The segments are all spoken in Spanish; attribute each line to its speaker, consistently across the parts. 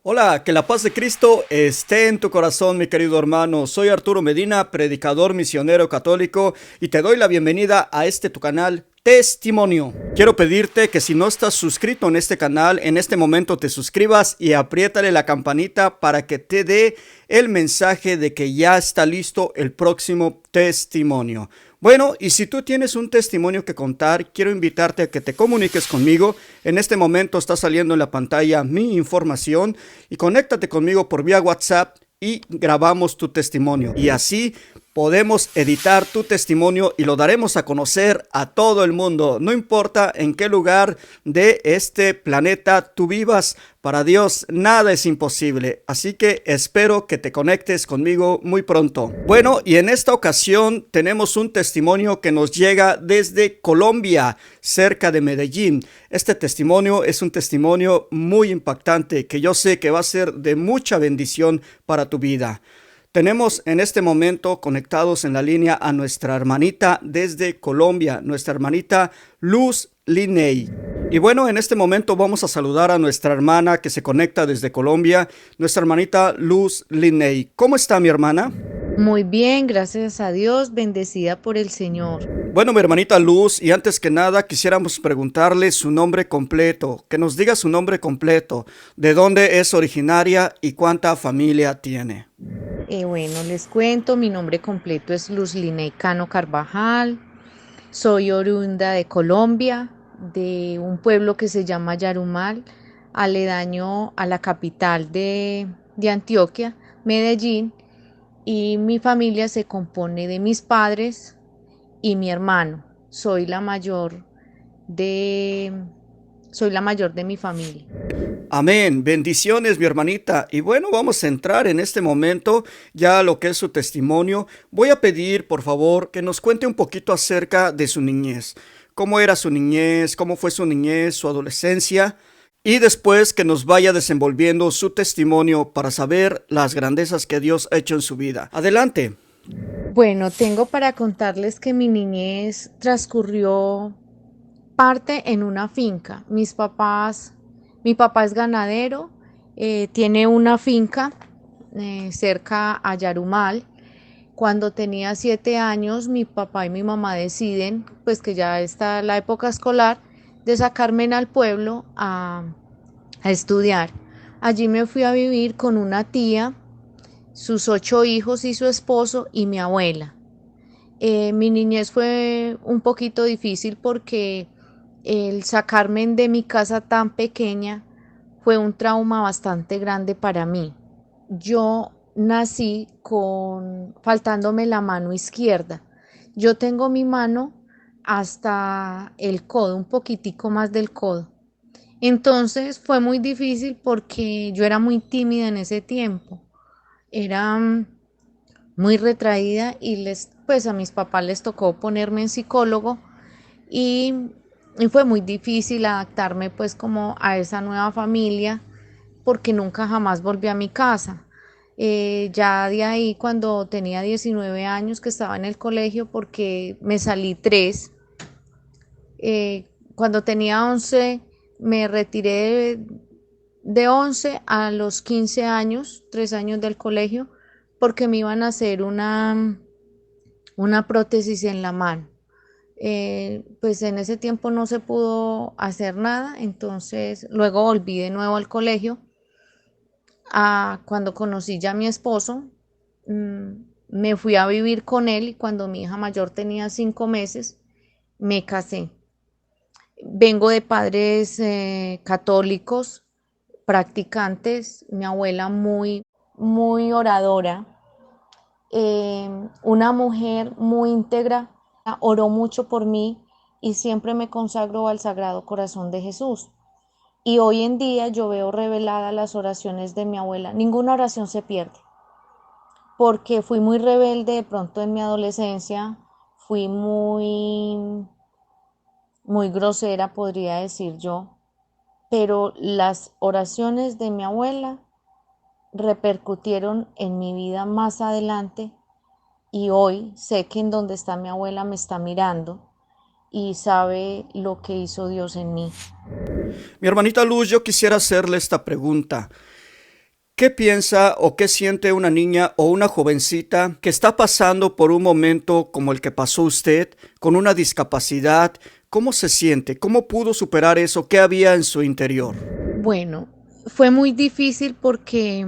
Speaker 1: Hola, que la paz de Cristo esté en tu corazón, mi querido hermano. Soy Arturo Medina, predicador misionero católico, y te doy la bienvenida a tu canal Testimonio. Quiero pedirte que si no estás suscrito en este canal, en este momento te suscribas y apriétale la campanita para que te dé el mensaje de que ya está listo el próximo testimonio. Bueno, y si tú tienes un testimonio que contar, quiero invitarte a que te comuniques conmigo. En este momento está saliendo en la pantalla mi información y conéctate conmigo por vía WhatsApp y grabamos tu testimonio. Y así podemos editar tu testimonio y lo daremos a conocer a todo el mundo. No importa en qué lugar de este planeta tú vivas, para Dios nada es imposible. Así que espero que te conectes conmigo muy pronto. Bueno, y en esta ocasión tenemos un testimonio que nos llega desde Colombia, cerca de Medellín. Este testimonio es un testimonio muy impactante que yo sé que va a ser de mucha bendición para tu vida. Tenemos en este momento conectados en la línea a nuestra hermanita desde Colombia, nuestra hermanita Luz Linney. Y bueno, en este momento vamos a saludar a nuestra hermana que se conecta desde Colombia, nuestra hermanita Luz Linney. ¿Cómo está mi hermana?
Speaker 2: Muy bien, gracias a Dios, bendecida por el Señor.
Speaker 1: Bueno, mi hermanita Luz, y antes que nada quisiéramos preguntarle su nombre completo, que nos diga su nombre completo, de dónde es originaria y cuánta familia tiene.
Speaker 2: Bueno, les cuento, mi nombre completo es Luz Linney Cano Carvajal, soy oriunda de Colombia, de un pueblo que se llama Yarumal, aledaño a la capital de Antioquia, Medellín, y mi familia se compone de mis padres y mi hermano. De, Soy la mayor de mi familia.
Speaker 1: Amén, bendiciones mi hermanita. Y bueno, vamos a entrar en este momento ya a lo que es su testimonio. Voy a pedir por favor que nos cuente un poquito acerca de su niñez. ¿Cómo era su niñez? ¿Cómo fue su niñez, su adolescencia? Y después que nos vaya desenvolviendo su testimonio para saber las grandezas que Dios ha hecho en su vida. Adelante.
Speaker 2: Bueno, tengo para contarles que mi niñez transcurrió parte en una finca. Mi papá es ganadero, tiene una finca cerca a Yarumal. Cuando tenía 7 años, mi papá y mi mamá deciden, pues que ya está la época escolar, de sacarme al pueblo a estudiar. Allí me fui a vivir con una tía, sus 8 hijos y su esposo y mi abuela. Mi niñez fue un poquito difícil porque el sacarme de mi casa tan pequeña fue un trauma bastante grande para mí. Yo nací faltándome la mano izquierda. Yo tengo mi mano hasta el codo, un poquitico más del codo. Entonces fue muy difícil porque yo era muy tímida en ese tiempo. Era muy retraída y pues a mis papás les tocó ponerme en psicólogo y, y fue muy difícil adaptarme pues como a esa nueva familia porque nunca jamás volví a mi casa. Ya de ahí cuando tenía 19 años que estaba en el colegio porque me salí 3, cuando tenía 11 me retiré de 11 a los 15 años, 3 años del colegio, porque me iban a hacer una prótesis en la mano. Pues en ese tiempo no se pudo hacer nada, entonces luego volví de nuevo al colegio. Cuando conocí ya a mi esposo, me fui a vivir con él y cuando mi hija mayor tenía 5 meses, me casé. Vengo de padres católicos, practicantes, mi abuela muy oradora, una mujer muy íntegra, oró mucho por mí y siempre me consagró al Sagrado Corazón de Jesús. Y hoy en día yo veo reveladas las oraciones de mi abuela. Ninguna oración se pierde, porque fui muy rebelde de pronto en mi adolescencia, fui muy grosera, podría decir yo, pero las oraciones de mi abuela repercutieron en mi vida más adelante y hoy sé que en donde está mi abuela me está mirando y sabe lo que hizo Dios en mí.
Speaker 1: Mi hermanita Luz, yo quisiera hacerle esta pregunta. ¿Qué piensa o qué siente una niña o una jovencita que está pasando por un momento como el que pasó usted, con una discapacidad? ¿Cómo se siente? ¿Cómo pudo superar eso? ¿Qué había en su interior?
Speaker 2: Bueno, fue muy difícil porque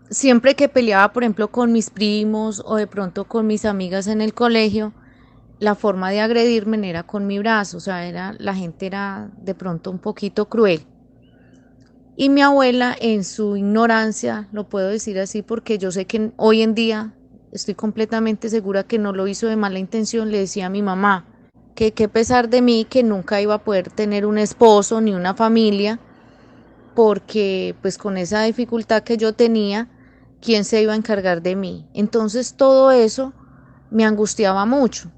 Speaker 2: siempre que peleaba, por ejemplo, con mis primos o de pronto con mis amigas en el colegio, la forma de agredirme era con mi brazo, o sea, la gente era de pronto un poquito cruel. Y mi abuela, en su ignorancia, lo puedo decir así porque yo sé que hoy en día estoy completamente segura que no lo hizo de mala intención, le decía a mi mamá que qué pesar de mí que nunca iba a poder tener un esposo ni una familia, porque pues con esa dificultad que yo tenía, ¿quién se iba a encargar de mí? Entonces todo eso me angustiaba mucho.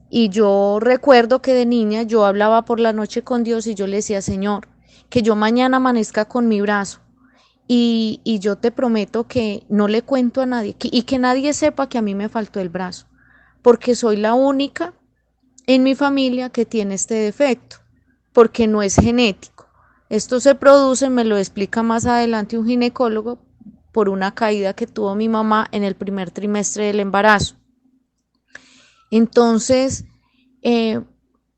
Speaker 2: Y yo recuerdo que de niña yo hablaba por la noche con Dios y yo le decía, Señor, que yo mañana amanezca con mi brazo y yo te prometo que no le cuento a nadie y que nadie sepa que a mí me faltó el brazo, porque soy la única en mi familia que tiene este defecto, porque no es genético. Esto se produce, me lo explica más adelante un ginecólogo, por una caída que tuvo mi mamá en el primer trimestre del embarazo. Entonces, eh,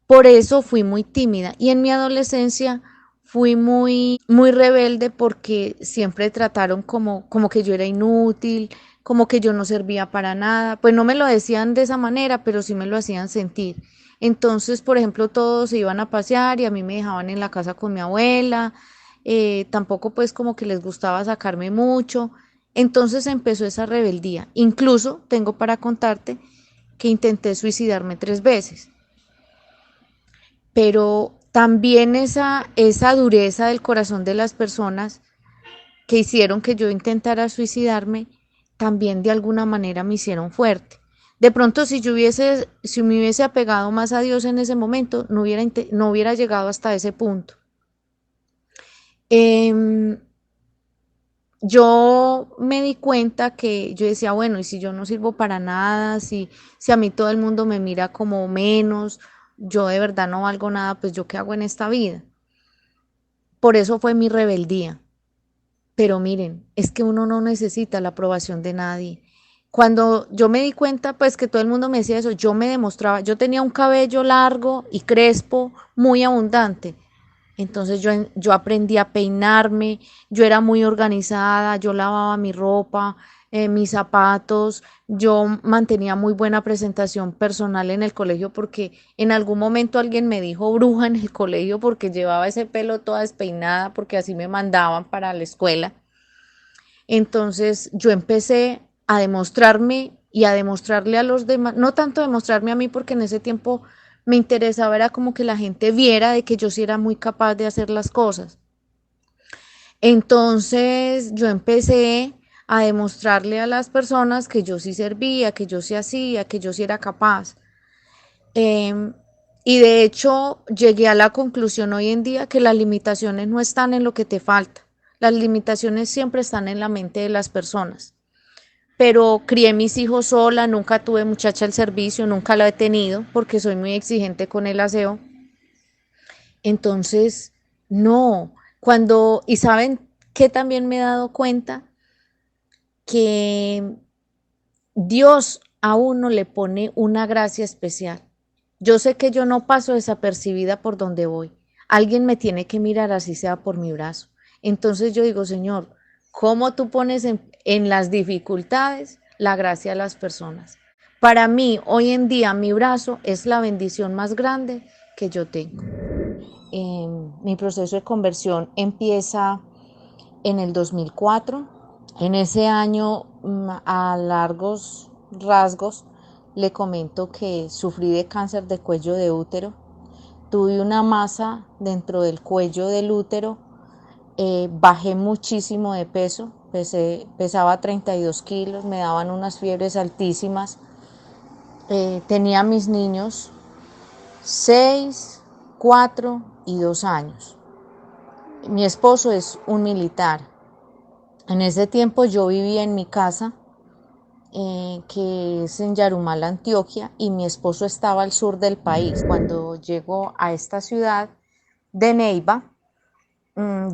Speaker 2: por eso fui muy tímida y en mi adolescencia fui muy rebelde porque siempre trataron como que yo era inútil, como que yo no servía para nada. Pues no me lo decían de esa manera, pero sí me lo hacían sentir. Entonces, por ejemplo, todos se iban a pasear y a mí me dejaban en la casa con mi abuela. Tampoco pues como que les gustaba sacarme mucho. Entonces empezó esa rebeldía. Incluso tengo para contarte que intenté suicidarme 3 veces. Pero también esa dureza del corazón de las personas que hicieron que yo intentara suicidarme, también de alguna manera me hicieron fuerte. De pronto, si me hubiese apegado más a Dios en ese momento, no hubiera llegado hasta ese punto. Eh, yo me di cuenta que yo decía, bueno, y si yo no sirvo para nada, si a mí todo el mundo me mira como menos, yo de verdad no valgo nada, pues yo qué hago en esta vida. Por eso fue mi rebeldía. Pero miren, es que uno no necesita la aprobación de nadie. Cuando yo me di cuenta, pues que todo el mundo me decía eso, yo me demostraba, yo tenía un cabello largo y crespo, muy abundante. Entonces yo aprendí a peinarme, yo era muy organizada, yo lavaba mi ropa, mis zapatos, yo mantenía muy buena presentación personal en el colegio porque en algún momento alguien me dijo bruja en el colegio porque llevaba ese pelo toda despeinada porque así me mandaban para la escuela. Entonces yo empecé a demostrarme y a demostrarle a los demás, no tanto demostrarme a mí porque en ese tiempo me interesaba, era como que la gente viera de que yo sí era muy capaz de hacer las cosas. Entonces yo empecé a demostrarle a las personas que yo sí servía, que yo sí hacía, que yo sí era capaz. Eh, y de hecho llegué a la conclusión hoy en día que las limitaciones no están en lo que te falta, las limitaciones siempre están en la mente de las personas. Pero crié mis hijos sola, nunca tuve muchacha al servicio, nunca la he tenido porque soy muy exigente con el aseo. Entonces, no, y saben que también me he dado cuenta que Dios a uno le pone una gracia especial. Yo sé que yo no paso desapercibida por donde voy. Alguien me tiene que mirar así sea por mi brazo. Entonces yo digo, Señor, ¿cómo tú pones en las dificultades la gracia a las personas? Para mí, hoy en día, mi brazo es la bendición más grande que yo tengo. Mi proceso de conversión empieza en el 2004. En ese año, a largos rasgos, le comento que sufrí de cáncer de cuello de útero. Tuve una masa dentro del cuello del útero, bajé muchísimo de peso, pesaba 32 kilos, me daban unas fiebres altísimas. Tenía mis niños 6, 4 y 2 años. Mi esposo es un militar. En ese tiempo yo vivía en mi casa, que es en Yarumal, Antioquia, y mi esposo estaba al sur del país. Cuando llego a esta ciudad de Neiva,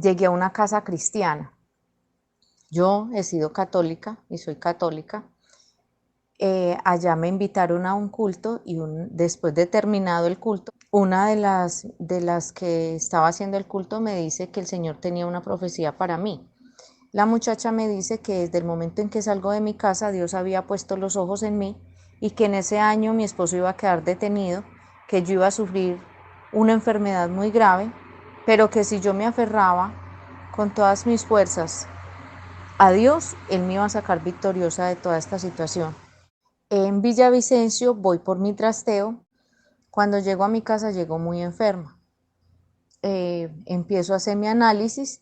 Speaker 2: llegué a una casa cristiana. Yo he sido católica y soy católica. Allá me invitaron a un culto y después de terminado el culto, una de las que estaba haciendo el culto me dice que el Señor tenía una profecía para mí. La muchacha me dice que desde el momento en que salgo de mi casa, Dios había puesto los ojos en mí y que en ese año mi esposo iba a quedar detenido, que yo iba a sufrir una enfermedad muy grave, pero que si yo me aferraba con todas mis fuerzas a Dios, Él me iba a sacar victoriosa de toda esta situación. En Villavicencio voy por mi trasteo. Cuando llego a mi casa llego muy enferma. Empiezo a hacer mi análisis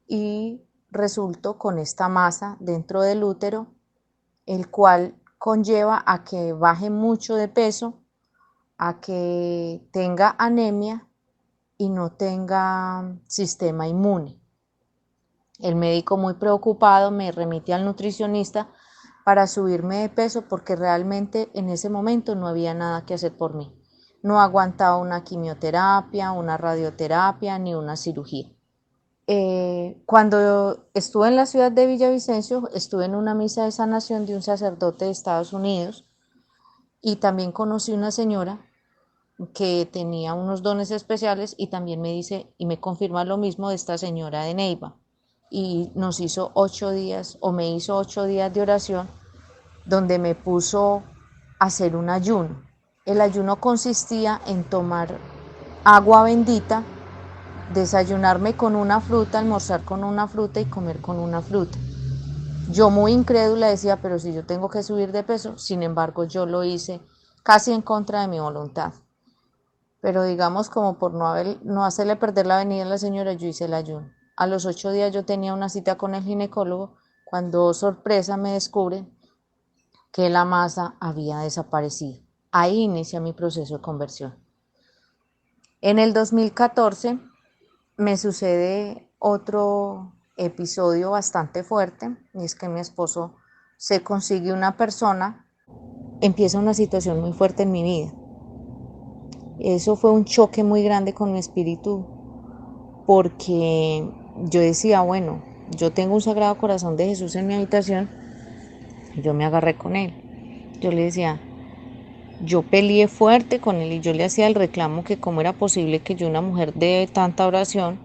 Speaker 2: y resulto con esta masa dentro del útero, el cual conlleva a que baje mucho de peso, a que tenga anemia y no tenga sistema inmune. El médico, muy preocupado, me remite al nutricionista para subirme de peso porque realmente en ese momento no había nada que hacer por mí. No aguantaba una quimioterapia, una radioterapia ni una cirugía. Cuando estuve en la ciudad de Villavicencio, estuve en una misa de sanación de un sacerdote de Estados Unidos y también conocí una señora que tenía unos dones especiales y también me dice y me confirma lo mismo de esta señora de Neiva. Y nos hizo 8 días, o me hizo 8 días de oración, donde me puso a hacer un ayuno. El ayuno consistía en tomar agua bendita, desayunarme con una fruta, almorzar con una fruta y comer con una fruta. Yo muy incrédula decía, pero si yo tengo que subir de peso, sin embargo yo lo hice casi en contra de mi voluntad. Pero digamos como por no hacerle perder la venida a la señora, yo hice el ayuno. A los 8 días yo tenía una cita con el ginecólogo cuando, sorpresa, me descubren que la masa había desaparecido. Ahí inicia mi proceso de conversión. En el 2014 me sucede otro episodio bastante fuerte, y es que mi esposo se consigue una persona, empieza una situación muy fuerte en mi vida. Eso fue un choque muy grande con mi espíritu porque yo decía, bueno, yo tengo un Sagrado Corazón de Jesús en mi habitación, y yo me agarré con él. Yo le decía, yo peleé fuerte con él y yo le hacía el reclamo que cómo era posible que yo, una mujer de tanta oración,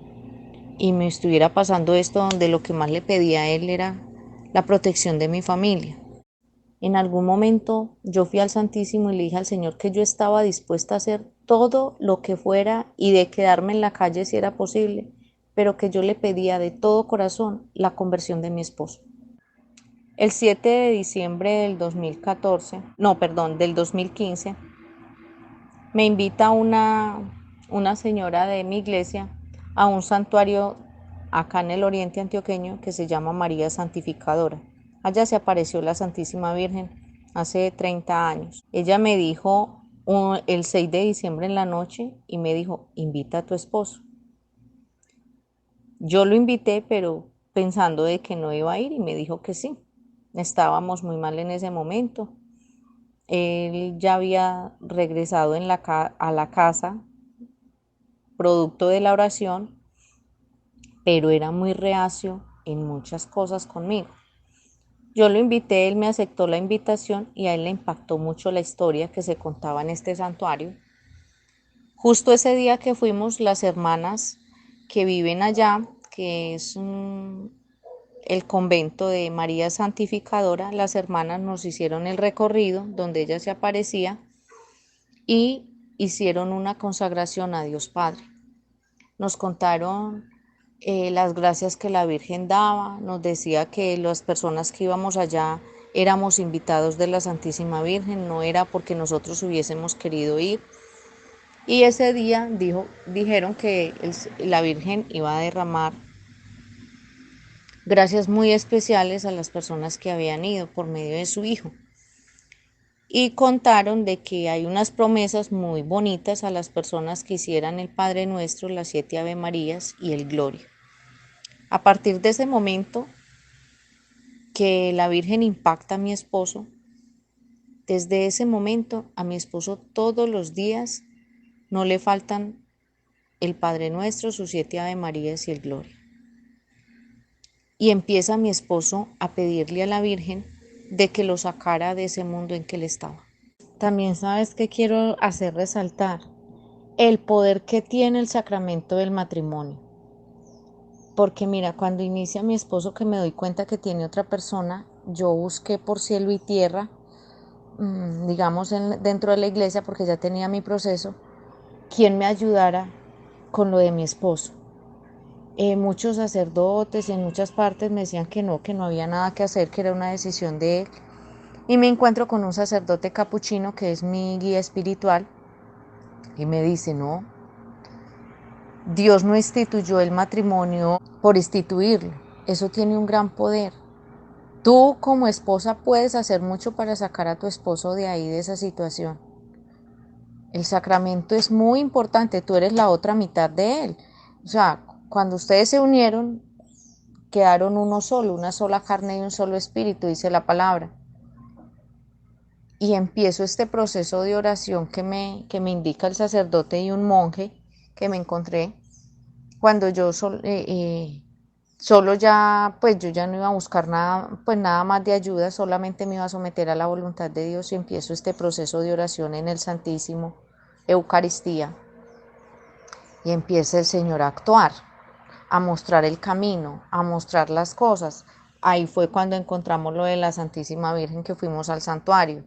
Speaker 2: y me estuviera pasando esto donde lo que más le pedía a él era la protección de mi familia. En algún momento yo fui al Santísimo y le dije al Señor que yo estaba dispuesta a hacer todo lo que fuera y de quedarme en la calle si era posible, pero que yo le pedía de todo corazón la conversión de mi esposo. El 7 de diciembre del 2014, no, perdón, del 2015, me invita una señora de mi iglesia a un santuario acá en el oriente antioqueño que se llama María Santificadora. Allá se apareció la Santísima Virgen hace 30 años. Ella me dijo el 6 de diciembre en la noche y me dijo, invita a tu esposo. Yo lo invité, pero pensando de que no iba a ir, y me dijo que sí. Estábamos muy mal en ese momento. Él ya había regresado a la casa, producto de la oración, pero era muy reacio en muchas cosas conmigo. Yo lo invité, él me aceptó la invitación y a él le impactó mucho la historia que se contaba en este santuario. Justo ese día que fuimos, las hermanas que viven allá, que es el convento de María Santificadora, las hermanas nos hicieron el recorrido donde ella se aparecía y hicieron una consagración a Dios Padre. Nos contaron las gracias que la Virgen daba, nos decía que las personas que íbamos allá éramos invitados de la Santísima Virgen, no era porque nosotros hubiésemos querido ir. Y ese día dijeron que la Virgen iba a derramar gracias muy especiales a las personas que habían ido por medio de su hijo. Y contaron de que hay unas promesas muy bonitas a las personas que hicieran el Padre Nuestro, las 7 Ave Marías y el Gloria. A partir de ese momento que la Virgen impacta a mi esposo, desde ese momento a mi esposo todos los días no le faltan el Padre Nuestro, sus 7 Ave Marías y el Gloria. Y empieza mi esposo a pedirle a la Virgen de que lo sacara de ese mundo en que él estaba. También sabes que quiero hacer resaltar el poder que tiene el sacramento del matrimonio. Porque mira, cuando inicia mi esposo, que me doy cuenta que tiene otra persona, yo busqué por cielo y tierra, digamos dentro de la iglesia, porque ya tenía mi proceso, quien me ayudara con lo de mi esposo. Muchos sacerdotes y en muchas partes me decían que no había nada que hacer, que era una decisión de él. Y me encuentro con un sacerdote capuchino que es mi guía espiritual y me dice, no, Dios no instituyó el matrimonio por instituirlo, eso tiene un gran poder. Tú como esposa puedes hacer mucho para sacar a tu esposo de ahí, de esa situación. El sacramento es muy importante, tú eres la otra mitad de él. O sea, cuando ustedes se unieron, quedaron uno solo, una sola carne y un solo espíritu, dice la palabra. Y empiezo este proceso de oración que me indica el sacerdote y un monje que me encontré cuando yo solo ya, pues yo ya no iba a buscar nada, pues nada más de ayuda, solamente me iba a someter a la voluntad de Dios y empiezo este proceso de oración en el Santísimo, Eucaristía, y empieza el Señor a actuar, a mostrar el camino, a mostrar las cosas. Ahí fue cuando encontramos lo de la Santísima Virgen, que fuimos al santuario.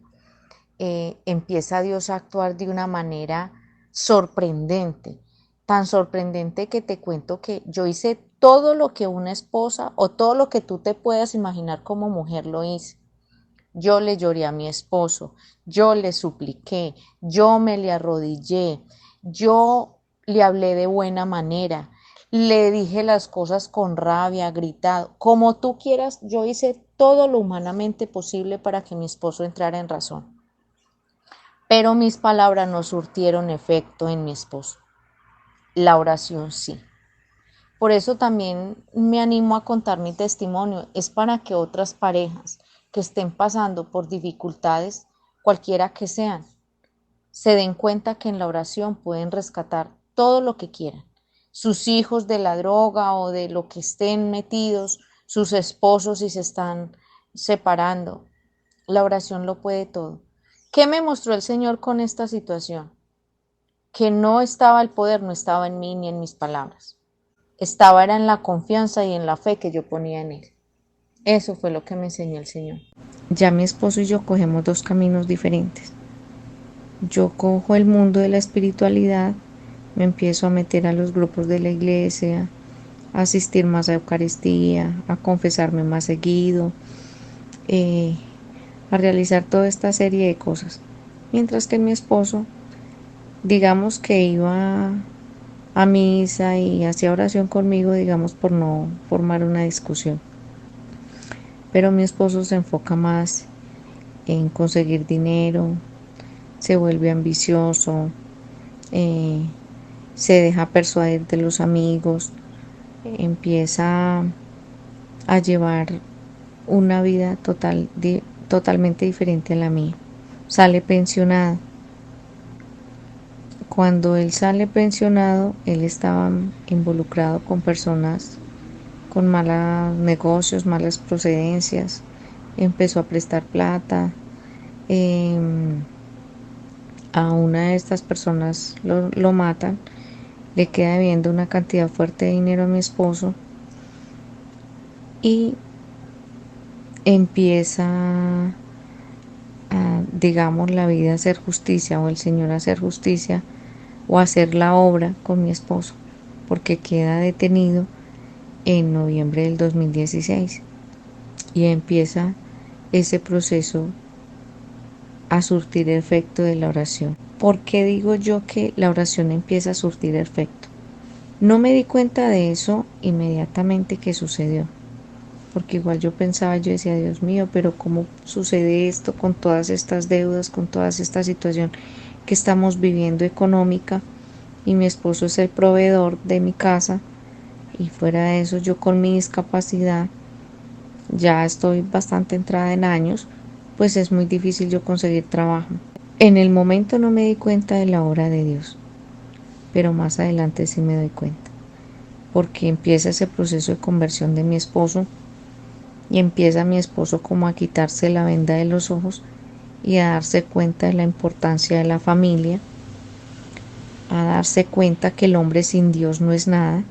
Speaker 2: Empieza Dios a actuar de una manera sorprendente, tan sorprendente que te cuento que yo hice todo lo que una esposa o todo lo que tú te puedas imaginar como mujer lo hice. Yo le lloré a mi esposo, yo le supliqué, yo me le arrodillé, yo le hablé de buena manera, le dije las cosas con rabia, gritado, como tú quieras, yo hice todo lo humanamente posible para que mi esposo entrara en razón. Pero mis palabras no surtieron efecto en mi esposo. La oración sí. Por eso también me animo a contar mi testimonio. Es para que otras parejas que estén pasando por dificultades, cualquiera que sean, se den cuenta que en la oración pueden rescatar todo lo que quieran. Sus hijos de la droga o de lo que estén metidos, sus esposos si se están separando. La oración lo puede todo. ¿Qué me mostró el Señor con esta situación? Que no estaba el poder, no estaba en mí ni en mis palabras. Era en la confianza y en la fe que yo ponía en Él. Eso fue lo que me enseñó el Señor. Ya mi esposo y yo cogemos dos caminos diferentes. Yo cojo el mundo de la espiritualidad, me empiezo a meter a los grupos de la iglesia, a asistir más a Eucaristía, a confesarme más seguido, a realizar toda esta serie de cosas. Mientras que mi esposo, digamos que iba a misa y hacía oración conmigo, digamos, por no formar una discusión. Pero mi esposo se enfoca más en conseguir dinero, se vuelve ambicioso, se deja persuadir de los amigos, empieza a llevar una vida totalmente diferente a la mía. Sale pensionado. Cuando él sale pensionado, él estaba involucrado con personas con malos negocios, malas procedencias. Empezó a prestar plata. A una de estas personas lo matan. Le queda debiendo una cantidad fuerte de dinero a mi esposo. Y empieza digamos, la vida a hacer justicia, o el Señor a hacer justicia, o a hacer la obra con mi esposo, porque queda detenido en noviembre del 2016 y empieza ese proceso a surtir efecto de la oración. ¿Por qué digo yo que la oración empieza a surtir efecto? No me di cuenta de eso inmediatamente que sucedió. porque igual yo pensaba, yo decía, Dios mío, pero ¿cómo sucede esto con todas estas deudas, con toda esta situación que estamos viviendo económica? Y mi esposo es el proveedor de mi casa, y fuera de eso yo con mi discapacidad ya estoy bastante entrada en años, pues es muy difícil yo conseguir trabajo. En el momento no me di cuenta de la obra de Dios, pero más adelante sí me doy cuenta, porque empieza ese proceso de conversión de mi esposo y empieza mi esposo como a quitarse la venda de los ojos y a darse cuenta de la importancia de la familia, a darse cuenta que el hombre sin Dios no es nada,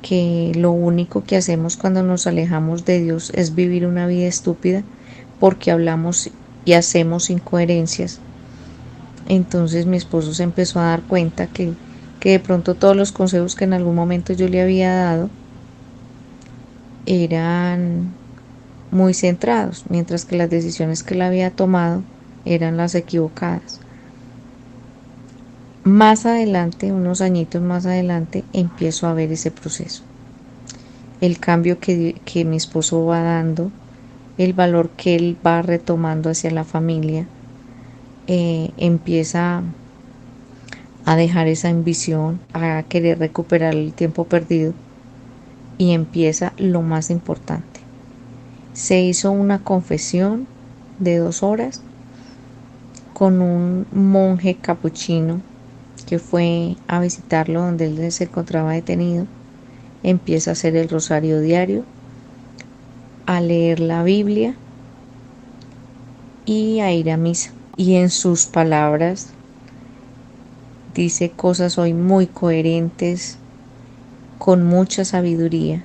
Speaker 2: que lo único que hacemos cuando nos alejamos de Dios es vivir una vida estúpida porque hablamos y hacemos incoherencias. Entonces mi esposo se empezó a dar cuenta que de pronto todos los consejos que en algún momento yo le había dado eran muy centrados, mientras que las decisiones que él había tomado eran las equivocadas. Más adelante, unos añitos más adelante, empiezo a ver ese proceso. El cambio que mi esposo va dando, el valor que él va retomando hacia la familia, empieza a dejar esa ambición, a querer recuperar el tiempo perdido, y empieza lo más importante. Se hizo una confesión de 2 horas con un monje capuchino que fue a visitarlo donde él se encontraba detenido. Empieza a hacer el rosario diario, a leer la Biblia y a ir a misa. Y en sus palabras dice cosas hoy muy coherentes, con mucha sabiduría,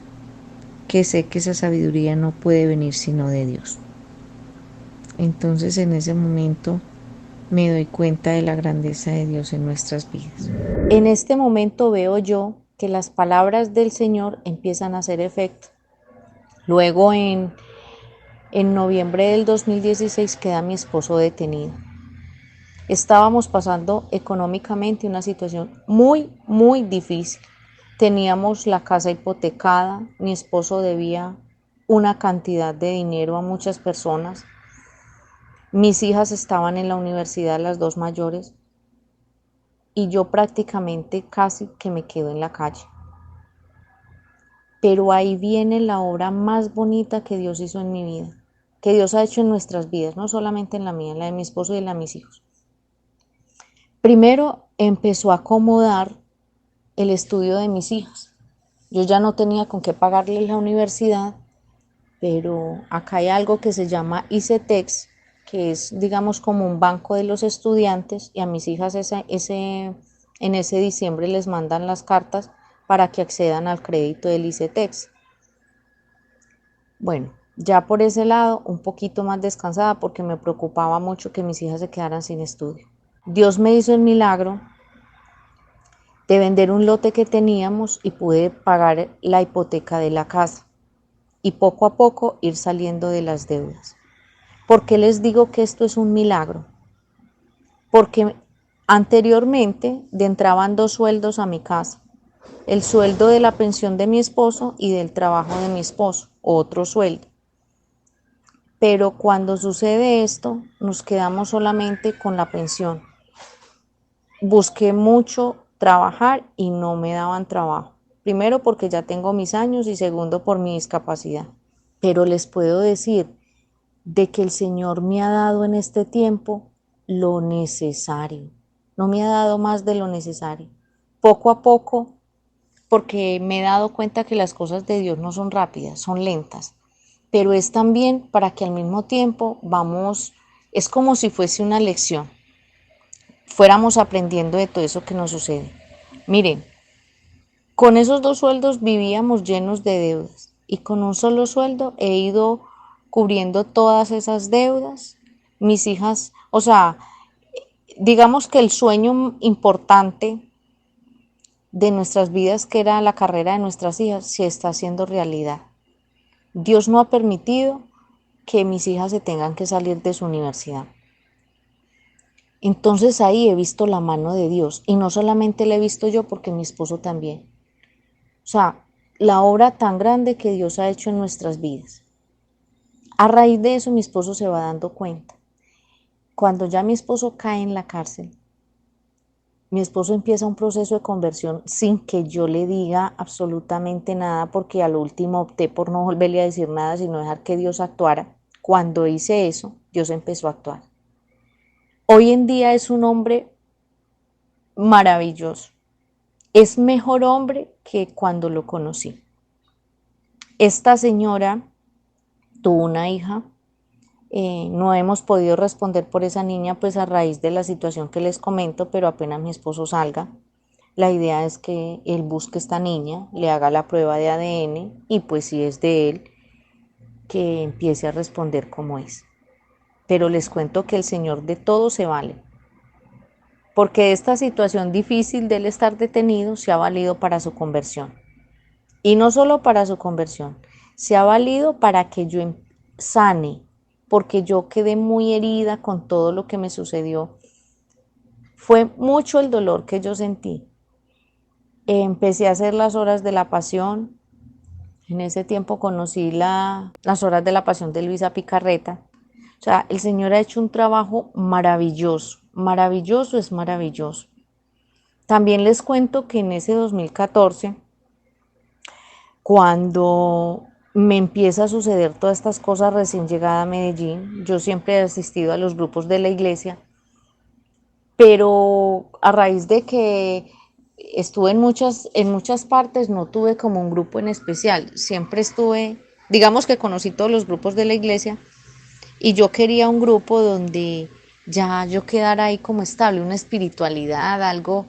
Speaker 2: que sé que esa sabiduría no puede venir sino de Dios. Entonces en ese momento me doy cuenta de la grandeza de Dios en nuestras vidas. En este momento veo yo que las palabras del Señor empiezan a hacer efecto. Luego en noviembre del 2016 queda mi esposo detenido. Estábamos pasando económicamente una situación muy, muy difícil. Teníamos la casa hipotecada, mi esposo debía una cantidad de dinero a muchas personas. Mis hijas estaban en la universidad, las dos mayores, y yo prácticamente casi que me quedo en la calle. Pero ahí viene la obra más bonita que Dios hizo en mi vida, que Dios ha hecho en nuestras vidas, no solamente en la mía, en la de mi esposo y en la de mis hijos. Primero empezó a acomodar el estudio de mis hijas. Yo ya no tenía con qué pagarles la universidad, pero acá hay algo que se llama ICETEX, que es, digamos, como un banco de los estudiantes, y a mis hijas en ese diciembre les mandan las cartas para que accedan al crédito del ICETEX. Bueno, ya por ese lado, un poquito más descansada porque me preocupaba mucho que mis hijas se quedaran sin estudio. Dios me hizo el milagro de vender un lote que teníamos y pude pagar la hipoteca de la casa y poco a poco ir saliendo de las deudas. ¿Por qué les digo que esto es un milagro? Porque anteriormente entraban 2 sueldos a mi casa, el sueldo de la pensión de mi esposo y del trabajo de mi esposo, otro sueldo. Pero cuando sucede esto, nos quedamos solamente con la pensión. Busqué mucho trabajar y no me daban trabajo. Primero porque ya tengo mis años y segundo por mi discapacidad. Pero les puedo decir de que el Señor me ha dado en este tiempo lo necesario. No me ha dado más de lo necesario. Poco a poco, porque me he dado cuenta que las cosas de Dios no son rápidas, son lentas. Pero es también para que al mismo tiempo es como si fuese una lección, fuéramos aprendiendo de todo eso que nos sucede. Miren, con esos 2 sueldos vivíamos llenos de deudas y con un solo sueldo he ido cubriendo todas esas deudas. Mis hijas, o sea, digamos que el sueño importante de nuestras vidas, que era la carrera de nuestras hijas, se está haciendo realidad. Dios no ha permitido que mis hijas se tengan que salir de su universidad. Entonces ahí he visto la mano de Dios y no solamente la he visto yo, porque mi esposo también. O sea, la obra tan grande que Dios ha hecho en nuestras vidas. A raíz de eso mi esposo se va dando cuenta. Cuando ya mi esposo cae en la cárcel, mi esposo empieza un proceso de conversión sin que yo le diga absolutamente nada, porque al último opté por no volverle a decir nada, sino dejar que Dios actuara. Cuando hice eso, Dios empezó a actuar. Hoy en día es un hombre maravilloso. Es mejor hombre que cuando lo conocí. Esta señora tuvo una hija. No hemos podido responder por esa niña, pues a raíz de la situación que les comento, pero apenas mi esposo salga, la idea es que él busque esta niña, le haga la prueba de ADN y pues si es de él, que empiece a responder como es. Pero les cuento que el Señor de todo se vale, porque esta situación difícil de él estar detenido se ha valido para su conversión. Y no solo para su conversión, se ha valido para que yo sane, porque yo quedé muy herida con todo lo que me sucedió. Fue mucho el dolor que yo sentí. Empecé a hacer las horas de la pasión. En ese tiempo conocí las horas de la pasión de Luisa Picarreta. O sea, el Señor ha hecho un trabajo maravilloso. Maravilloso es maravilloso. También les cuento que en ese 2014, cuando me empieza a suceder todas estas cosas recién llegada a Medellín, yo siempre he asistido a los grupos de la iglesia, pero a raíz de que estuve en muchas partes, no tuve como un grupo en especial, siempre estuve, digamos que conocí todos los grupos de la iglesia y yo quería un grupo donde ya yo quedara ahí como estable, una espiritualidad, algo,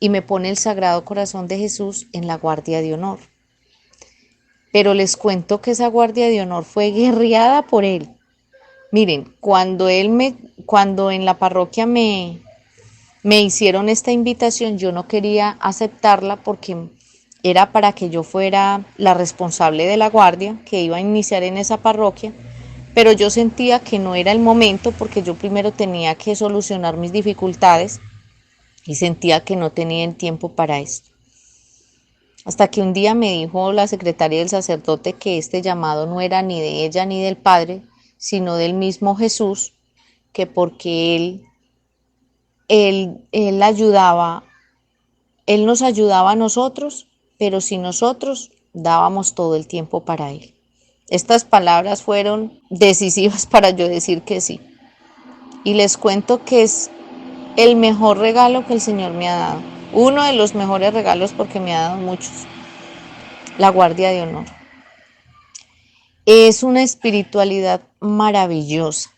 Speaker 2: y me pone el Sagrado Corazón de Jesús en la guardia de honor. Pero les cuento que esa guardia de honor fue guerreada por él. Miren, cuando en la parroquia me hicieron esta invitación, yo no quería aceptarla porque era para que yo fuera la responsable de la guardia que iba a iniciar en esa parroquia, pero yo sentía que no era el momento porque yo primero tenía que solucionar mis dificultades y sentía que no tenía el tiempo para esto. Hasta que un día me dijo la secretaria del sacerdote que este llamado no era ni de ella ni del Padre, sino del mismo Jesús, que porque él ayudaba, él nos ayudaba a nosotros, pero si nosotros dábamos todo el tiempo para él. Estas palabras fueron decisivas para yo decir que sí. Y les cuento que es el mejor regalo que el Señor me ha dado. Uno de los mejores regalos porque me ha dado muchos. La guardia de honor. Es una espiritualidad maravillosa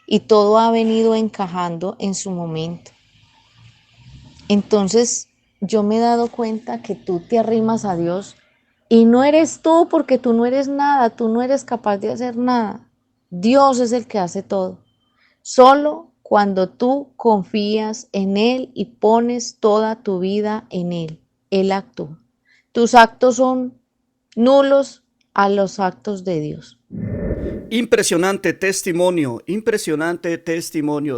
Speaker 2: y todo ha venido encajando en su momento. Entonces yo me he dado cuenta que tú te arrimas a Dios y no eres tú porque tú no eres nada, tú no eres capaz de hacer nada. Dios es el que hace todo. Solo cuando tú confías en Él y pones toda tu vida en Él, Él actúa. Tus actos son nulos a los actos de Dios.
Speaker 1: Impresionante testimonio,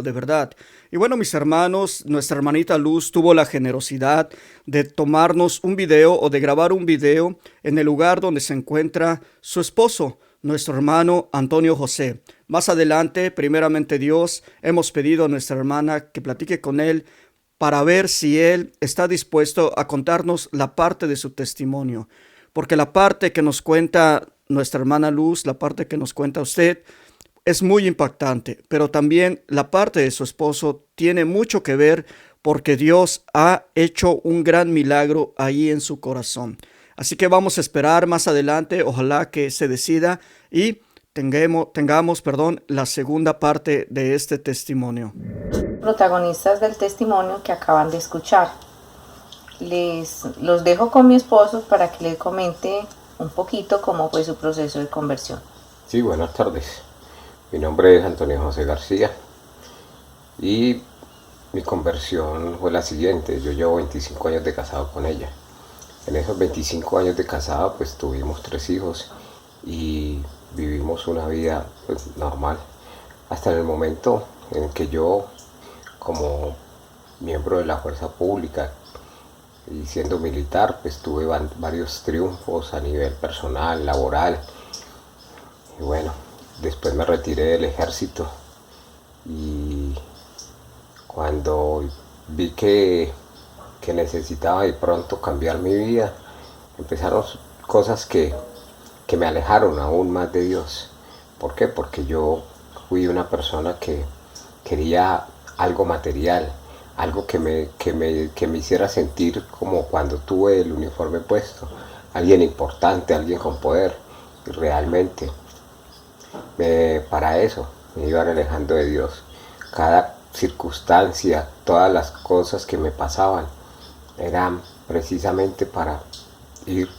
Speaker 1: de verdad. Y bueno, mis hermanos, nuestra hermanita Luz tuvo la generosidad de tomarnos un video o de grabar un video en el lugar donde se encuentra su esposo, nuestro hermano Antonio José. Más adelante, primeramente Dios, hemos pedido a nuestra hermana que platique con él para ver si él está dispuesto a contarnos la parte de su testimonio. Porque la parte que nos cuenta nuestra hermana Luz, la parte que nos cuenta usted, es muy impactante, pero también la parte de su esposo tiene mucho que ver porque Dios ha hecho un gran milagro ahí en su corazón. Así que vamos a esperar más adelante, ojalá que se decida y tengamos, la segunda parte de este testimonio.
Speaker 2: Protagonistas del testimonio que acaban de escuchar. Los dejo con mi esposo para que les comente un poquito cómo fue su proceso de conversión.
Speaker 3: Sí, buenas tardes. Mi nombre es Antonio José García y mi conversión fue la siguiente. Yo llevo 25 años de casado con ella. En esos 25 años de casado pues tuvimos 3 hijos y vivimos una vida pues normal hasta el momento en que yo, como miembro de la fuerza pública, Y siendo militar, pues tuve varios triunfos a nivel personal, laboral. Y bueno, después me retiré del ejército y cuando vi que necesitaba de pronto cambiar mi vida, empezaron cosas que me alejaron aún más de Dios. ¿Por qué? Porque yo fui una persona que quería algo material, algo que me hiciera sentir como cuando tuve el uniforme puesto, alguien importante, alguien con poder. Y realmente para eso me iban alejando de Dios. Cada circunstancia, todas las cosas que me pasaban, eran precisamente para ir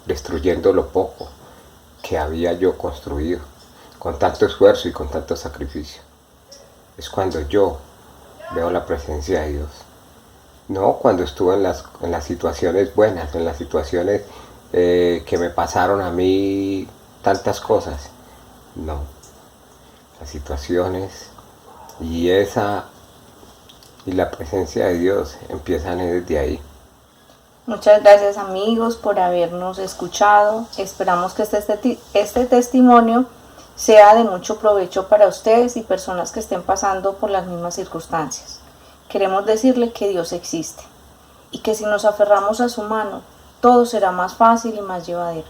Speaker 3: destruyendo lo poco que había yo construido con tanto esfuerzo y con tanto sacrificio. Es cuando yo veo la presencia de Dios. No cuando estuve en las situaciones buenas, en las situaciones que me pasaron a mí tantas cosas. No, las situaciones y y la presencia de Dios empiezan desde ahí.
Speaker 4: Muchas gracias amigos por habernos escuchado. Esperamos que este testimonio sea de mucho provecho para ustedes y personas que estén pasando por las mismas circunstancias. Queremos decirle que Dios existe y que si nos aferramos a su mano, todo será más fácil y más llevadero.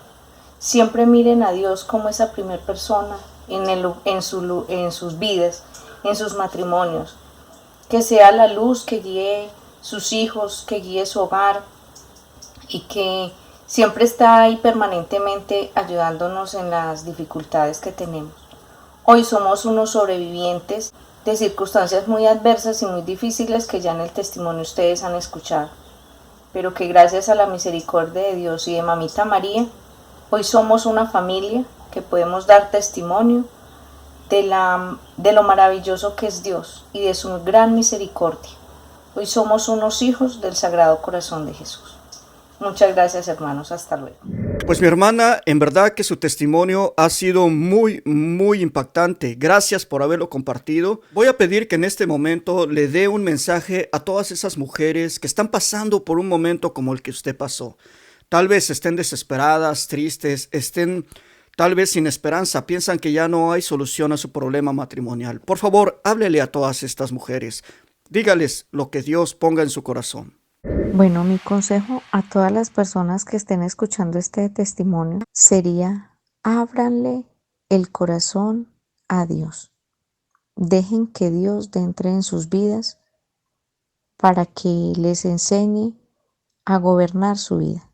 Speaker 4: Siempre miren a Dios como esa primera persona en sus vidas, en sus matrimonios. Que sea la luz que guíe sus hijos, que guíe su hogar y que siempre está ahí permanentemente ayudándonos en las dificultades que tenemos. Hoy somos unos sobrevivientes de circunstancias muy adversas y muy difíciles que ya en el testimonio ustedes han escuchado, pero que gracias a la misericordia de Dios y de Mamita María, hoy somos una familia que podemos dar testimonio de lo maravilloso que es Dios y de su gran misericordia. Hoy somos unos hijos del Sagrado Corazón de Jesús. Muchas gracias hermanos, hasta luego.
Speaker 1: Pues mi hermana, en verdad que su testimonio ha sido muy impactante. Gracias por haberlo compartido. Voy a pedir que en este momento le dé un mensaje a todas esas mujeres que están pasando por un momento como el que usted pasó. Tal vez estén desesperadas, tristes, estén tal vez sin esperanza, piensan que ya no hay solución a su problema matrimonial. Por favor, háblele a todas estas mujeres. Dígales lo que Dios ponga en su corazón.
Speaker 2: Bueno, mi consejo a todas las personas que estén escuchando este testimonio sería: ábranle el corazón a Dios. Dejen que Dios entre en sus vidas para que les enseñe a gobernar su vida.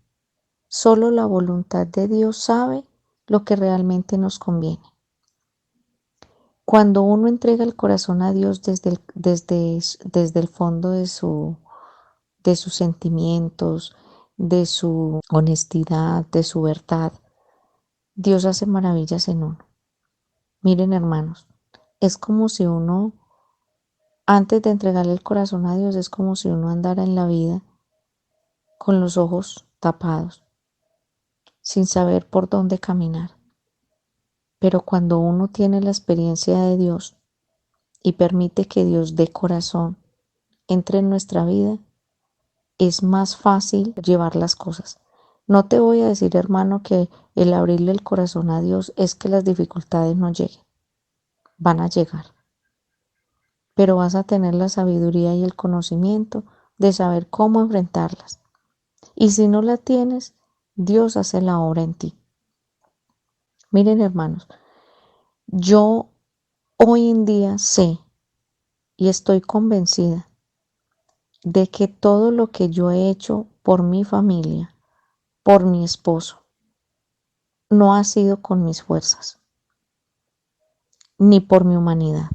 Speaker 2: Solo la voluntad de Dios sabe lo que realmente nos conviene. Cuando uno entrega el corazón a Dios desde el fondo de sus sentimientos, de su honestidad, de su verdad, Dios hace maravillas en uno. Miren hermanos, es como si uno, antes de entregarle el corazón a Dios, es como si uno andara en la vida con los ojos tapados, sin saber por dónde caminar. Pero cuando uno tiene la experiencia de Dios y permite que Dios de corazón entre en nuestra vida, es más fácil llevar las cosas. No te voy a decir, hermano, que el abrirle el corazón a Dios es que las dificultades no lleguen. Van a llegar. Pero vas a tener la sabiduría y el conocimiento de saber cómo enfrentarlas. Y si no la tienes, Dios hace la obra en ti. Miren, hermanos, yo hoy en día sé y estoy convencida de que todo lo que yo he hecho por mi familia, por mi esposo, no ha sido con mis fuerzas, ni por mi humanidad.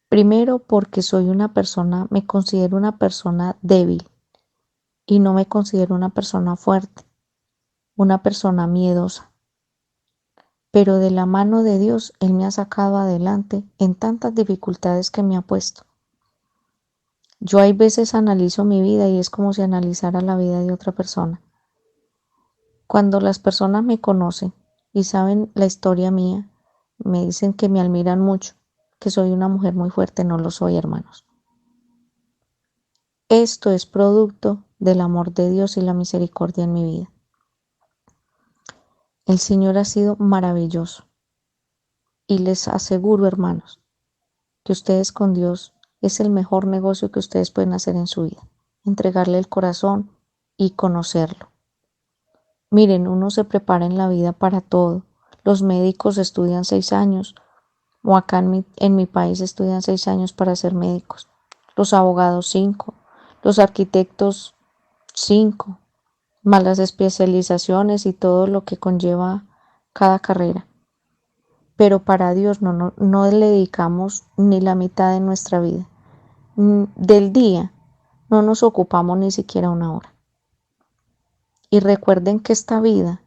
Speaker 2: Primero porque me considero una persona débil y no me considero una persona fuerte, una persona miedosa. Pero de la mano de Dios, Él me ha sacado adelante en tantas dificultades que me ha puesto. Yo hay veces analizo mi vida y es como si analizara la vida de otra persona. Cuando las personas me conocen y saben la historia mía, me dicen que me admiran mucho, que soy una mujer muy fuerte. No lo soy, hermanos. Esto es producto del amor de Dios y la misericordia en mi vida. El Señor ha sido maravilloso y les aseguro, hermanos, que ustedes con Dios es el mejor negocio que ustedes pueden hacer en su vida, entregarle el corazón y conocerlo. Miren, uno se prepara en la vida para todo. Los médicos estudian 6 años, o acá en mi país estudian 6 años para ser médicos. Los abogados 5, los arquitectos 5, más las especializaciones y todo lo que conlleva cada carrera. Pero para Dios no le dedicamos ni la mitad de nuestra vida. Del día no nos ocupamos ni siquiera una hora. Y recuerden que esta vida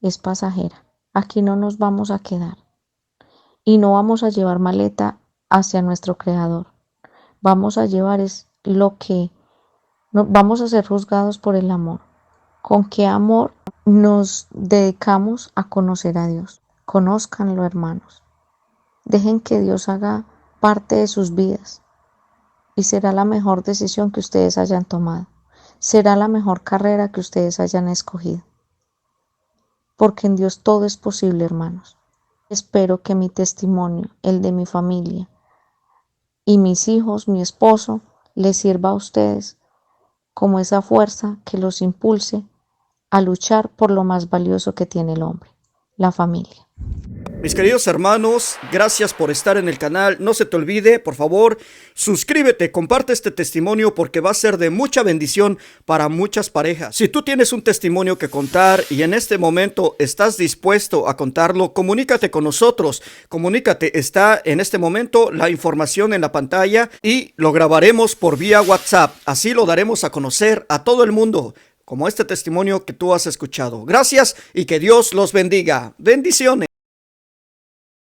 Speaker 2: es pasajera. Aquí no nos vamos a quedar. Y no vamos a llevar maleta hacia nuestro Creador. Vamos a llevar vamos a ser juzgados por el amor. ¿Con qué amor nos dedicamos a conocer a Dios? Conózcanlo, hermanos. Dejen que Dios haga parte de sus vidas y será la mejor decisión que ustedes hayan tomado. Será la mejor carrera que ustedes hayan escogido. Porque en Dios todo es posible, hermanos. Espero que mi testimonio, el de mi familia y mis hijos, mi esposo, les sirva a ustedes como esa fuerza que los impulse a luchar por lo más valioso que tiene el hombre, la familia.
Speaker 1: Mis queridos hermanos, gracias por estar en el canal. No se te olvide, por favor, suscríbete, comparte este testimonio porque va a ser de mucha bendición para muchas parejas. Si tú tienes un testimonio que contar y en este momento estás dispuesto a contarlo, comunícate con nosotros. Comunícate, está en este momento la información en la pantalla y lo grabaremos por vía WhatsApp. Así lo daremos a conocer a todo el mundo, como este testimonio que tú has escuchado. Gracias y que Dios los bendiga. Bendiciones.